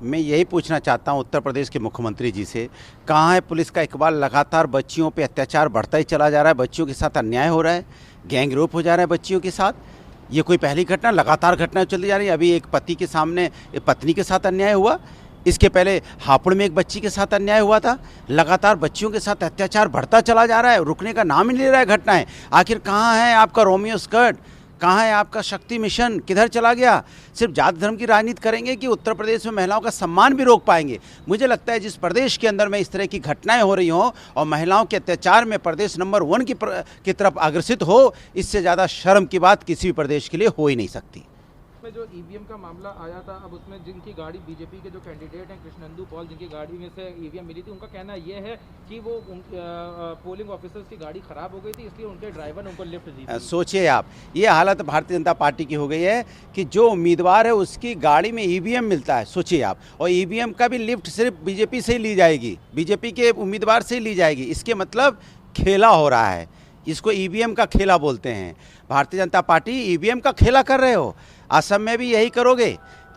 मैं यही पूछना चाहता हूं उत्तर प्रदेश के मुख्यमंत्री जी से, कहाँ है पुलिस का इकबाल? लगातार बच्चियों पे अत्याचार बढ़ता ही चला जा रहा है, बच्चियों के साथ अन्याय हो रहा है, गैंग रेप हो जा रहा है बच्चियों के साथ। ये कोई पहली घटना, लगातार घटनाएं चली जा रही है। अभी एक पति के सामने पत्नी के साथ अन्याय हुआ, इसके पहले हापुड़ में एक बच्ची के साथ अन्याय हुआ था। लगातार बच्चियों के साथ अत्याचार बढ़ता चला जा रहा है, रुकने का नाम ही नहीं ले रहा है घटनाएं। आखिर कहाँ है आपका रोमियो स्कर्ट, कहाँ है आपका शक्ति मिशन, किधर चला गया? सिर्फ जाति धर्म की राजनीति करेंगे कि उत्तर प्रदेश में महिलाओं का सम्मान भी रोक पाएंगे? मुझे लगता है जिस प्रदेश के अंदर में इस तरह की घटनाएं हो रही हों और महिलाओं के अत्याचार में प्रदेश नंबर 1 की तरफ अग्रसित हो, इससे ज़्यादा शर्म की बात किसी भी प्रदेश के लिए हो ही नहीं सकती। में जो ईवीएम का मामला आया था, अब उसमें जिनकी गाड़ी बीजेपी के जो कैंडिडेट हैं कृष्णेंदु पॉल, जिनकी गाड़ी में से ईवीएम मिली थी, उनका कहना यह है कि वो पोलिंग ऑफिसर्स की गाड़ी खराब हो गई थी, इसलिए उनके ड्राइवर ने उनको लिफ्ट दी थी। सोचिए आप, ये हालत भारतीय जनता पार्टी की हो गई है कि जो उम्मीदवार है उसकी गाड़ी में ईवीएम मिलता है, सोचिए आप, और ईवीएम का भी लिफ्ट सिर्फ बीजेपी से ही ली जाएगी, बीजेपी के उम्मीदवार से ही ली जाएगी। इसके मतलब खेला हो रहा है, इसको ईवीएम का खेला बोलते हैं। भारतीय जनता पार्टी ईवीएम का खेला कर रहे हो। असम में भी यही करोगे?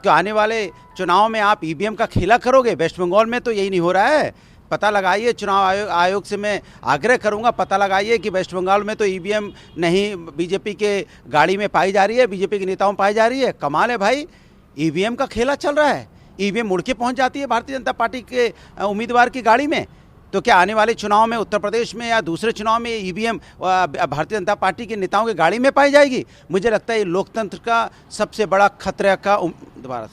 तो आने वाले चुनाव में आप ईवीएम का खेला करोगे? वेस्ट बंगाल में तो यही नहीं हो रहा है। पता लगाइए, चुनाव आयोग से मैं आग्रह करूंगा, पता लगाइए कि वेस्ट बंगाल में तो ईवीएम नहीं बीजेपी के गाड़ी में पाई जा रही है, बीजेपी के नेताओं में पाई जा रही है। कमाल है भाई, ईवीएम का खेला चल रहा है। ईवीएम मुड़ के पहुँच जाती है भारतीय जनता पार्टी के उम्मीदवार की गाड़ी में। तो क्या आने वाले चुनाव में उत्तर प्रदेश में या दूसरे चुनाव में ईवीएम भारतीय जनता पार्टी के नेताओं की गाड़ी में पाई जाएगी? मुझे लगता है ये लोकतंत्र का सबसे बड़ा खतरे का दोबारा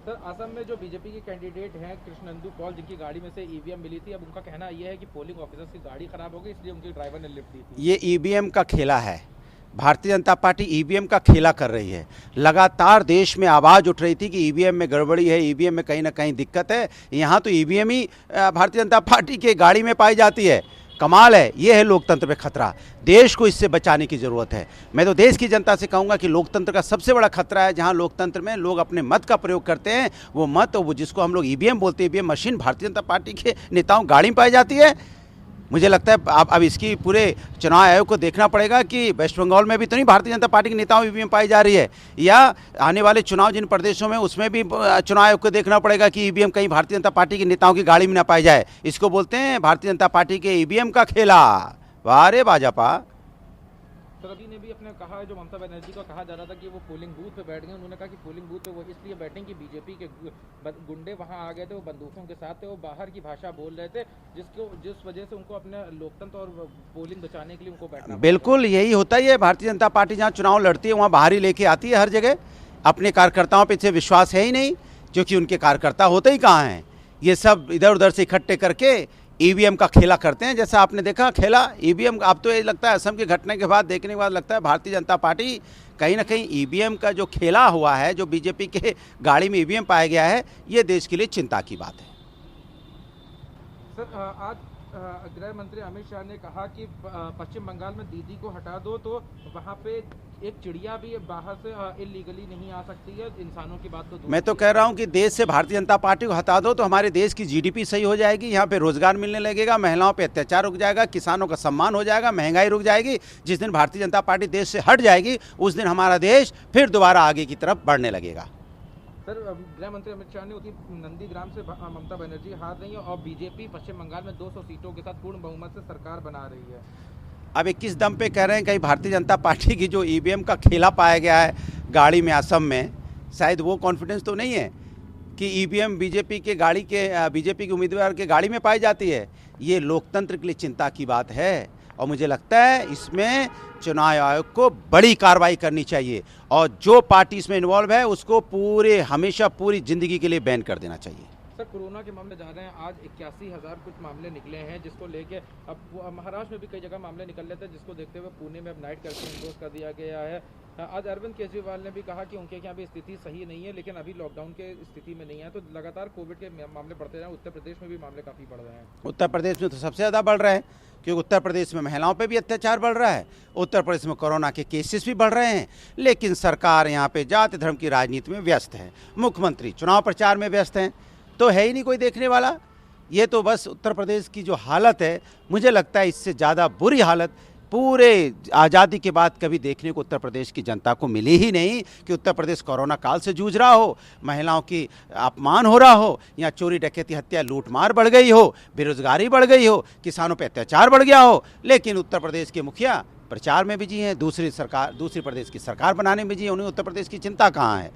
सर, असम में जो बीजेपी के कैंडिडेट हैं कृष्णेंदु पॉल, जिनकी गाड़ी में से ईवीएम मिली थी, अब उनका कहना यह है कि पोलिंग ऑफिसर्स की गाड़ी खराब हो गई, इसलिए उनके ड्राइवर ने लिफ्ट दी थी। ये ईवीएम का खेला है। भारतीय जनता पार्टी ईवीएम का खेला कर रही है। लगातार देश में आवाज़ उठ रही थी कि ईवीएम में गड़बड़ी है, ईवीएम में कहीं ना कहीं दिक्कत है। यहाँ तो ईवीएम ही भारतीय जनता पार्टी के गाड़ी में पाई जाती है। कमाल है, ये है लोकतंत्र पे खतरा। देश को इससे बचाने की ज़रूरत है। मैं तो देश की जनता से कहूँगा कि लोकतंत्र का सबसे बड़ा खतरा है जहाँ लोकतंत्र में लोग अपने मत का प्रयोग करते हैं, वो मत, वो जिसको हम लोग ईवीएम बोलते हैं, EVM machine Bharatiya Janata party के नेताओं गाड़ी में पाई जाती है। मुझे लगता है अब इसकी पूरे चुनाव आयोग को देखना पड़ेगा कि वेस्ट बंगाल में भी तो नहीं भारतीय जनता पार्टी के नेताओं ईवीएम पाई जा रही है, या आने वाले चुनाव जिन प्रदेशों में उसमें भी चुनाव आयोग को देखना पड़ेगा कि ईवीएम कहीं भारतीय जनता पार्टी के नेताओं की गाड़ी में ना पाई जाए। इसको बोलते हैं भारतीय जनता पार्टी के ईवीएम का खेला। वाह रे भाजपा। सर, अभी ने भी अपने कहा है, जो ममता बनर्जी का कहा जा रहा था कि वो पोलिंग बूथ पे बैठ गए, उन्होंने कहा कि पोलिंग बूथ पे वो इसलिए बैठे कि बीजेपी के गुंडे वहां आ गए थे, वो बंदूकों के साथ थे, वो बाहर की भाषा बोल रहे थे, जिस वजह से उनको अपने लोकतंत्र और पोलिंग बचाने के लिए उनको बैठना। बिल्कुल यही होता ही है। भारतीय जनता पार्टी जहाँ चुनाव लड़ती है वहाँ बाहर ही लेके आती है हर जगह। अपने कार्यकर्ताओं पर विश्वास है ही नहीं, क्योंकि उनके कार्यकर्ता होते ही कहाँ हैं। ये सब इधर उधर से इकट्ठे करके ईवीएम का खेला करते हैं। जैसा आपने देखा खेला ईवीएम, अब तो ये लगता है असम की घटना के बाद देखने के बाद लगता है भारतीय जनता पार्टी कहीं ना कहीं ईवीएम का जो खेला हुआ है, जो बीजेपी के गाड़ी में ईवीएम पाया गया है, ये देश के लिए चिंता की बात है। सर, आज गृह मंत्री अमित शाह ने कहा कि पश्चिम बंगाल में दीदी को हटा दो तो वहाँ पे एक चिड़िया भी बाहर से इलीगली नहीं आ सकती है। इंसानों की बात तो मैं तो कह रहा हूँ कि देश से भारतीय जनता पार्टी को हटा दो तो हमारे देश की जीडीपी सही हो जाएगी, यहाँ पे रोजगार मिलने लगेगा, महिलाओं पे अत्याचार रुक जाएगा, किसानों का सम्मान हो जाएगा, महंगाई रुक जाएगी। जिस दिन भारतीय जनता पार्टी देश से हट जाएगी उस दिन हमारा देश फिर दोबारा आगे की तरफ बढ़ने लगेगा। सर, गृह मंत्री अमित शाह ने नंदीग्राम से ममता बनर्जी हार रही है और बीजेपी पश्चिम बंगाल में 200 सीटों के साथ पूर्ण बहुमत से सरकार बना रही है। अब किस दम पे कह रहे हैं? कहीं भारतीय जनता पार्टी की जो ईवीएम का खेला पाया गया है गाड़ी में असम में, शायद वो कॉन्फिडेंस तो नहीं है कि ईवीएम बीजेपी के उम्मीदवार के गाड़ी में पाई जाती है। ये लोकतंत्र के लिए चिंता की बात है और मुझे लगता है इसमें चुनाव आयोग को बड़ी कार्रवाई करनी चाहिए और जो पार्टी इसमें इन्वॉल्व है उसको हमेशा पूरी जिंदगी के लिए बैन कर देना चाहिए। सर, कोरोना के मामले जा रहे हैं, आज 81,000 कुछ मामले निकले हैं, जिसको लेके अब महाराष्ट्र में भी कई जगह मामले निकल लेते हैं, जिसको देखते हुए पुणे में अब नाइट कर्फ्यू इम्पोज कर दिया गया है। आज अरविंद केजरीवाल ने भी कहा कि उनके यहाँ भी स्थिति सही नहीं है, लेकिन अभी लॉकडाउन के स्थिति में नहीं है। तो लगातार कोविड के मामले बढ़ते रहे हैं। उत्तर प्रदेश में भी मामले काफ़ी बढ़ रहे हैं। उत्तर प्रदेश में तो सबसे ज़्यादा बढ़ रहे हैं, क्योंकि उत्तर प्रदेश में महिलाओं पे भी अत्याचार बढ़ रहा है, उत्तर प्रदेश में कोरोना के केसेस भी बढ़ रहे हैं। लेकिन सरकार यहाँ पे जाति धर्म की राजनीति में व्यस्त है, मुख्यमंत्री चुनाव प्रचार में व्यस्त हैं, तो है ही नहीं कोई देखने वाला। ये तो बस उत्तर प्रदेश की जो हालत है, मुझे लगता है इससे ज़्यादा बुरी हालत पूरे आज़ादी के बाद कभी देखने को उत्तर प्रदेश की जनता को मिली ही नहीं कि उत्तर प्रदेश कोरोना काल से जूझ रहा हो, महिलाओं की अपमान हो रहा हो, या चोरी डकैती हत्या लूटमार बढ़ गई हो, बेरोजगारी बढ़ गई हो, किसानों पर अत्याचार बढ़ गया हो। लेकिन उत्तर प्रदेश के मुखिया प्रचार में बिजी हैं, दूसरी प्रदेश की सरकार बनाने में बिजी हैं, उन्हें उत्तर प्रदेश की चिंता कहाँ है।